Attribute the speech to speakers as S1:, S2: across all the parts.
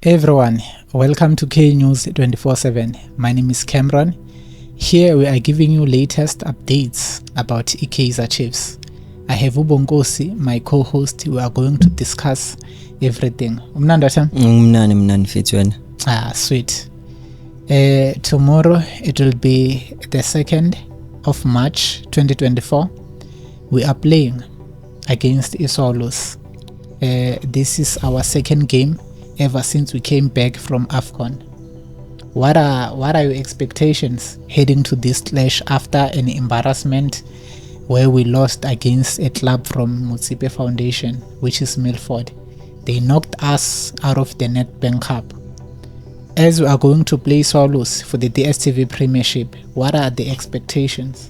S1: Everyone, welcome to K News 24/7. My name is Cameron. Here we are giving you latest updates about KAIZER Chiefs. I have Ubongosi, my co-host. We are going to discuss everything.
S2: Mnani mfethu wena.
S1: Sweet. Tomorrow it will be the 2nd of March 2024. We are playing against Iswalos. This is our second game ever since we came back from AFCON. What are your expectations heading to this clash after an embarrassment where we lost against a club from Mutsipe Foundation, which is Milford? They knocked us out of the Nedbank Cup. As we are going to play Swallows for the DStv Premiership, what are the expectations?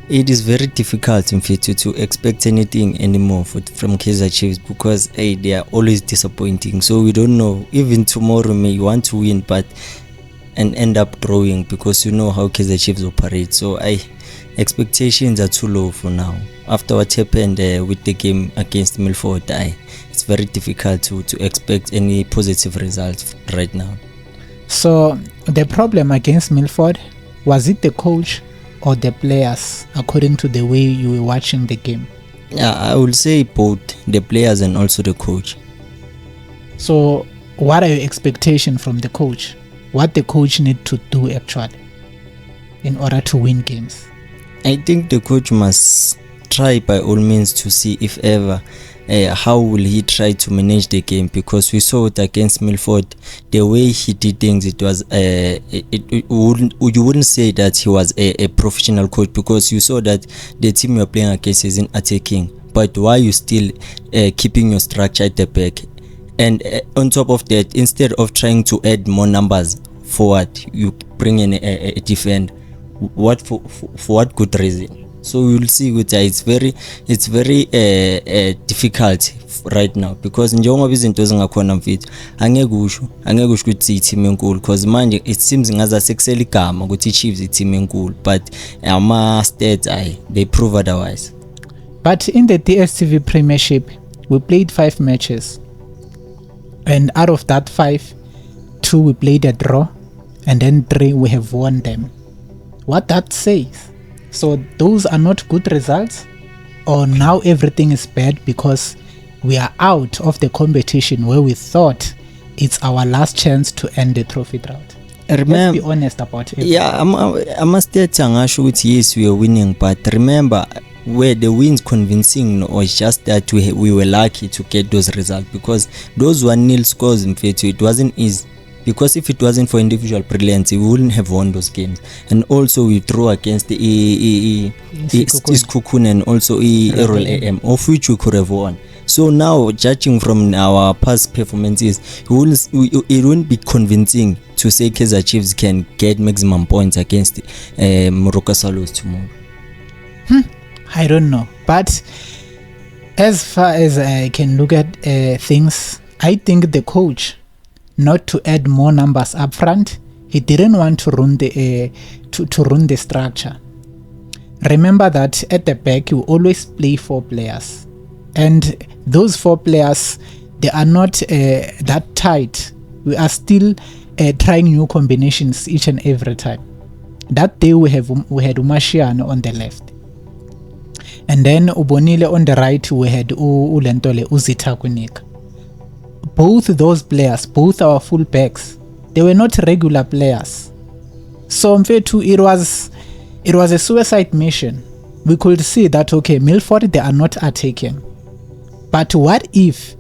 S2: It is very difficult in future to expect anything anymore from KAIZER Chiefs because they are always disappointing. So we don't know. Even tomorrow may want to win and end up drawing because you know how KAIZER Chiefs operate. So expectations are too low for now. After what happened with the game against Milford, it's very difficult to expect any positive results right now.
S1: So the problem against Milford, was it the coach or the players, according to the way you were watching the game?
S2: Yeah, I would say both the players and also the coach.
S1: So what are your expectations from the coach? What the coach need to do actually in order to win games?
S2: I think the coach must try by all means to see if ever how will he try to manage the game, because we saw it against Milford. The way he did things, it was you wouldn't say that he was a professional coach, because you saw that the team you're playing against isn't attacking, but why you still keeping your structure at the back? And on top of that, instead of trying to add more numbers forward, you bring in a defender. What for what good reason? So we will see which it's very difficult right now, because njengoba izinto zingakhona mfethu angekusho ukuthi i-team enkulu, because manje it seems ngaza sekusela igama ukuthi Chiefs i-team enkulu, but ama stats they prove otherwise.
S1: But in the DStv Premiership we played 5 matches, and out of that 5, 2 we played a draw, and then 3 we have won them. What that says? So those are not good results, or now everything is bad because we are out of the competition where we thought it's our last chance to end the trophy drought. Let's be honest about it.
S2: Yeah, I must tell you, yes, we are winning, but remember where the wins convincing or just that we were lucky to get those results, because those 1-0 scores in fact it wasn't easy. Because if it wasn't for individual brilliance, we wouldn't have won those games. And also we drew against the Iskukun and also Errol AM, of which we could have won. So now, judging from our past performances, it wouldn't be convincing to say KAIZER Chiefs can get maximum points against Moroka Swallows tomorrow.
S1: I don't know. But as far as I can look at things, I think the coach, not to add more numbers up front, he didn't want to run the run the structure. Remember that at the back you always play 4 players, and those 4 players, they are not that tight. We are still trying new combinations each and every time. That day we had Umashiano on the left, and then Ubonile on the right. We had Ulentole Uzita Kunika. Both those players, both our full backs, they were not regular players. So it was a suicide mission. We could see that okay, Milford, they are not attacking. But what if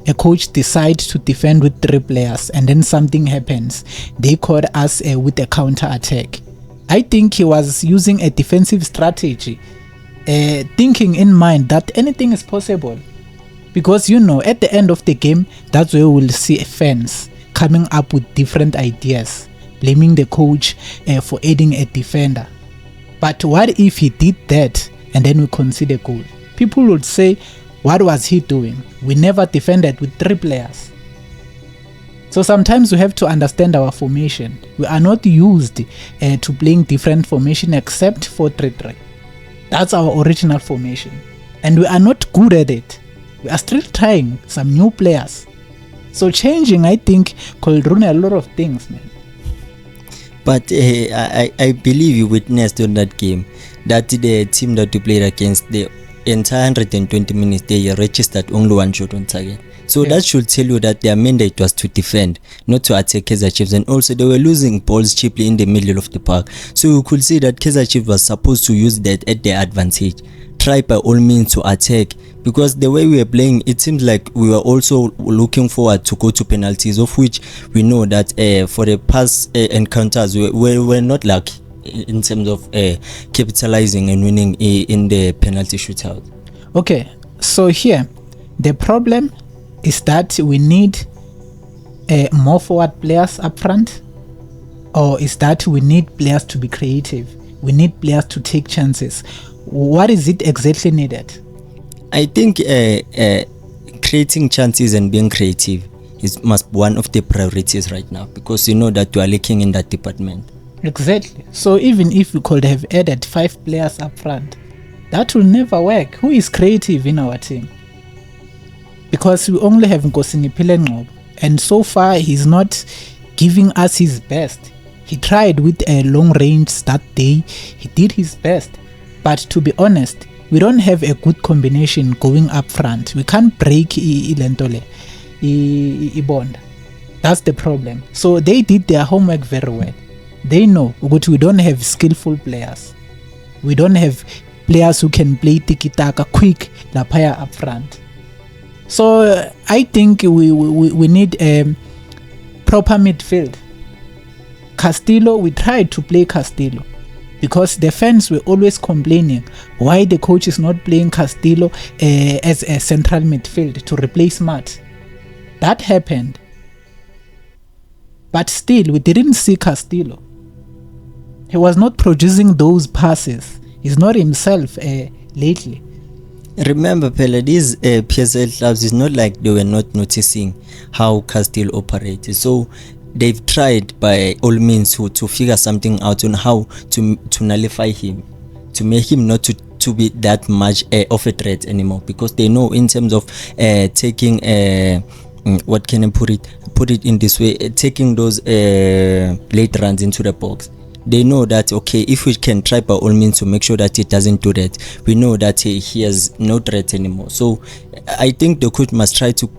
S1: a coach decides to defend with 3 players and then something happens? They caught us with a counter attack. I think he was using a defensive strategy, thinking in mind that anything is possible. Because at the end of the game, that's where we'll see fans coming up with different ideas, blaming the coach for aiding a defender. But what if he did that and then we concede a goal? People would say, what was he doing? We never defended with 3 players. So sometimes we have to understand our formation. We are not used to playing different formation except 4-3-3. That's our original formation, and we are not good at it. We are still trying some new players So changing, I think, could ruin a lot of things, man.
S2: But I believe you witnessed on that game that the team that you played against, the entire 120 minutes, they registered only one shot on target. So that should tell you that their mandate was to defend, not to attack KAIZER Chiefs. And also they were losing balls cheaply in the middle of the park. So you could see that KAIZER Chiefs was supposed to use that at their advantage. Try by all means to attack, because the way we were playing, it seems like we were also looking forward to go to penalties, of which we know that for the past encounters we were not lucky in terms of capitalizing and winning in the penalty shootout.
S1: Okay, so here the problem is that we need more forward players up front, or is that we need players to be creative? We need players to take chances. What is it exactly needed?
S2: I think creating chances and being creative must be one of the priorities right now, because you know that you are lacking in that department.
S1: Exactly. So even if we could have added 5 players up front, that will never work. Who is creative in our team? Because we only have Nkosini Ngcobo, and so far he's not giving us his best. He tried with a long range that day, he did his best, but to be honest, we don't have a good combination going up front. We can't break Ilentole, Ibond. That's the problem. So they did their homework very well. They know that we don't have skillful players. We don't have players who can play tiki-taka quick, lapaya up front. So I think we need a proper midfield. Castillo, we tried to play Castillo because the fans were always complaining why the coach is not playing Castillo as a central midfield to replace Matt. That happened. But still, we didn't see Castillo. He was not producing those passes. He's not himself lately.
S2: Remember, Pele, these PSL clubs, is not like they were not noticing how Castillo operates. So they've tried by all means to figure something out on how to nullify him, to make him not to be that much of a threat anymore, because they know in terms of taking what can I put it in this way, taking those late runs into the box. They know that, okay, if we can try by all means to make sure that he doesn't do that, we know that he has no threat anymore. So I think the coach must try to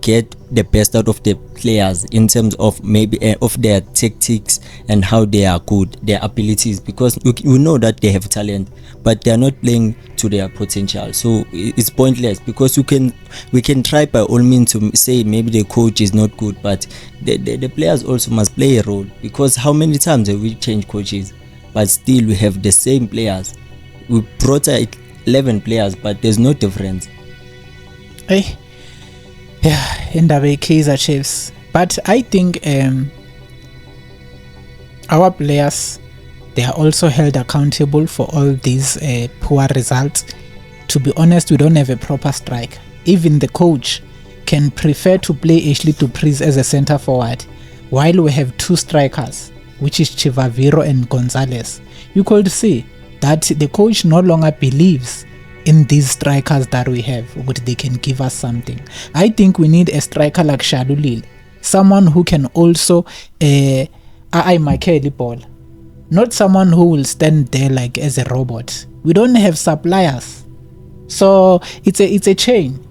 S2: get the best out of the players in terms of maybe of their tactics and how they are good, their abilities, because we know that they have talent, but they are not playing to their potential. So it's pointless, because we can try by all means to say maybe the coach is not good, but the players also must play a role, because how many times have we changed coaches but still we have the same players? We brought 11 players, but there's no difference.
S1: Hey. Yeah, in the way KAIZER Chiefs. But I think our players, they are also held accountable for all these poor results. To be honest, we don't have a proper striker. Even the coach can prefer to play Ashley Dupreez as a center forward, while we have 2 strikers, which is Chivaviro and Gonzalez. You could see that the coach no longer believes in these strikers that we have, but they can give us something. I think we need a striker like Shalulile, someone who can also ball, not someone who will stand there like as a robot. We don't have suppliers, so it's a chain.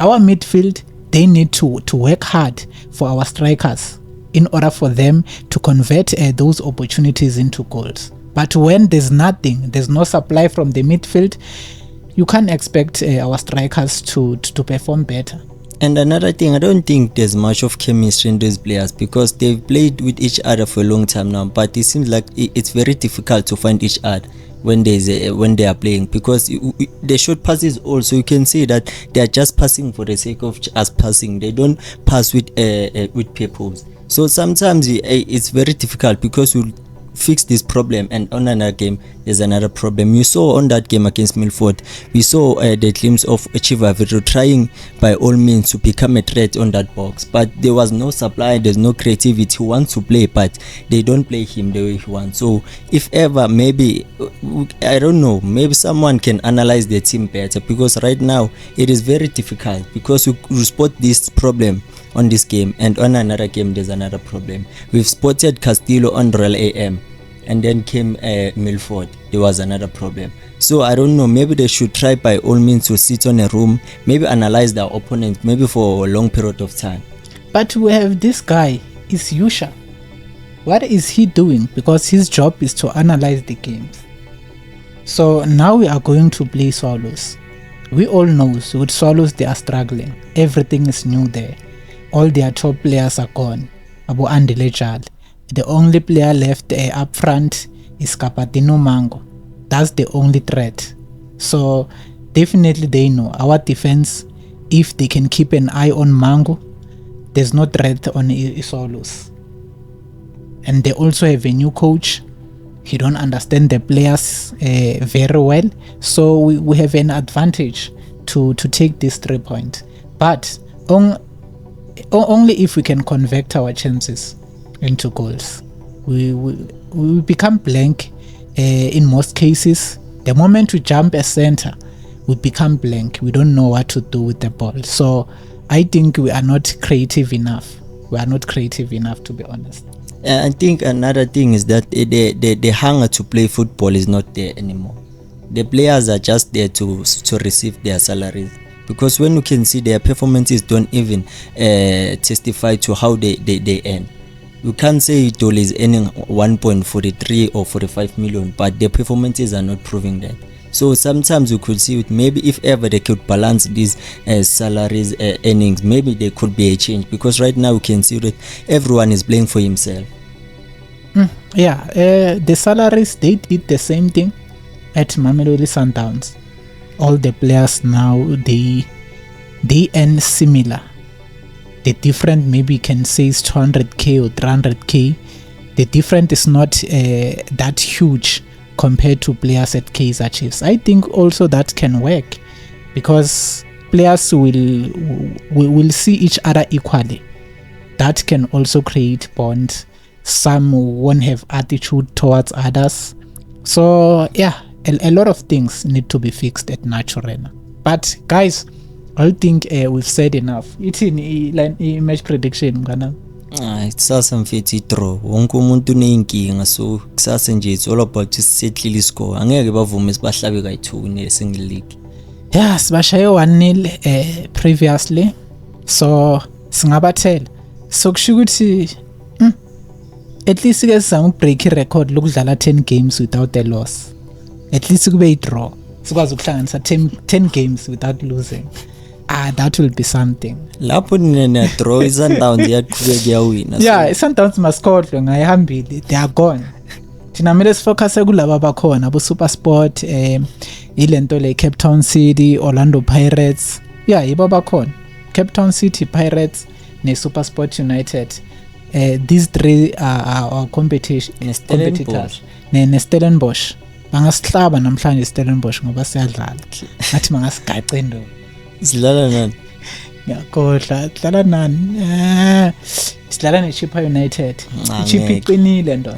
S1: Our midfield, they need to work hard for our strikers in order for them to convert those opportunities into goals. But when there's nothing, there's no supply from the midfield, you can't expect our strikers to perform better.
S2: And another thing, I don't think there's much of chemistry in these players, because they've played with each other for a long time now, but it seems like it's very difficult to find each other when they are playing, because the short passes also, you can see that they are just passing for the sake of just passing. They don't pass with purpose. So sometimes it's very difficult, because you fix this problem and on another game there's another problem. You saw on that game against Milford, we saw the glimpse of Chivaviro trying by all means to become a threat on that box, but there was no supply, there's no creativity. He wants to play, but they don't play him the way he wants. So if ever, maybe, I don't know, maybe someone can analyze the team better, because right now it is very difficult, because you spot this problem on this game, and on another game there's another problem. We've spotted Castillo on Royal AM, and then came Milford. There was another problem. So I don't know, maybe they should try by all means to sit on a room, maybe analyze their opponent, maybe for a long period of time.
S1: But we have this guy, is Yusha. What is he doing? Because his job is to analyze the games. So now we are going to play Swallows. We all know with Swallows they are struggling. Everything is new there. All their top players are gone. Abu Andelejal. The only player left up front is Kapatino Mango. That's the only threat. So definitely they know our defense, if they can keep an eye on Mango, there's no threat on Swallows. And they also have a new coach. He don't understand the players very well. So we have an advantage to take this 3 points. But only if we can convert our chances into goals. We become blank in most cases. The moment we jump a center, we become blank. We don't know what to do with the ball. So I think we are not creative enough. We are not creative enough, to be honest.
S2: I think another thing is that the hunger to play football is not there anymore. The players are just there to receive their salaries, because when you can see their performances don't even testify to how they earn. You can't say Dole is earning 1.43 or 45 million, but their performances are not proving that. So sometimes you could see it, maybe if ever they could balance these salaries, earnings, maybe there could be a change, because right now you can see that everyone is playing for himself.
S1: The salaries, they did the same thing at Mamelodi Sundowns. All the players now, they earn similar. The difference maybe can say is 200k or 300k. The difference is not that huge compared to players at KAIZER Chiefs. I think also that can work, because players will see each other equally. That can also create bonds. Some won't have attitude towards others. So yeah, a lot of things need to be fixed at Naturena. But guys, I think we've said enough. It's in match prediction ngana.
S2: Kusasa mfethu draw. Wonke umuntu unenkinga, so kusasa nje it's all about to settle iscore. Angeke bavume sibahlabe kayi2 ne-single league.
S1: Yeah, sibashaye 1-0 previously. So singabathela. So kusho ukuthi at least ke sizama ukubreak record lokudlala 10 games without a loss. At least kube i-draw. Sikwazi ukuhlanganisa 10 games without losing. That will be something.
S2: Lapho nina draw iSundowns yaqhubeka yawina.
S1: Yeah, iSundowns masikhohlwe ngayihambile, they are gone. Thina mele sifocus kulabo abakhona abo SuperSport, ilento le Cape Town City, Orlando Pirates. Yeah, yibo abakhona. Cape Town City Pirates ne SuperSport United. These three are our competitors. Ne Stellenbosch. Bangasihlaba namhlanje Stellenbosch ngoba siyadlala. Ngathi mangasigace ndo.
S2: Sidlala nani?
S1: Ngiyakhohlwa, sidlala nani? Sidlala neChippa United. iChippa iqinile ndo.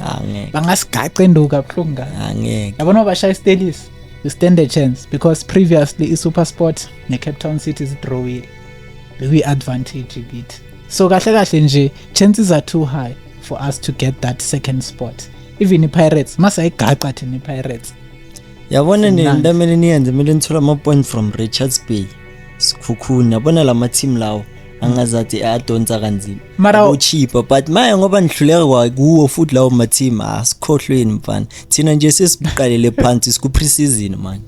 S1: Bangasigace ndo kabuhlungu ngaka.
S2: Angeke.
S1: Yabona bashaya iStelis, we stand a chance, because previously iSuperSport neCape Town City is drawile. We advantage it. So kahle nje chances are too high for us to get that second spot. Even iPirates masayigaqa thina iPirates.
S2: Yabona nendamene niyenze mele nithola ama-point from Richards Bay. Sikhukhuni yabona lama team lawo angazathi ayadonsa kanzima.
S1: Mara
S2: uchipa, but manje ngoba nihluleka kwakuwo futhi lawo ma team asikhohlweni mfana. Thina nje sesiqalele phansi siku pre-season manje.